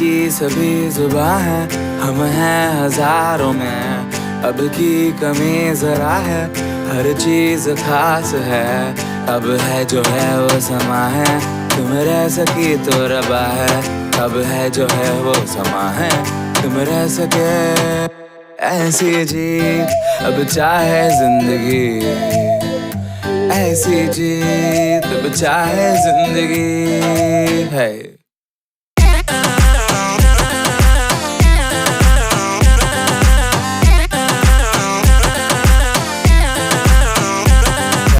की सभी जुबां है, हम हैं हजारों में, अब की कमी जरा है, हर चीज खास है। अब है जो है वो समा है, तुम रह सकी तो रबा है। अब है जो है वो समा है, तुम रह सके ऐसी जी। अब चाहे जिंदगी ऐसी जी, तब चाहे जिंदगी है।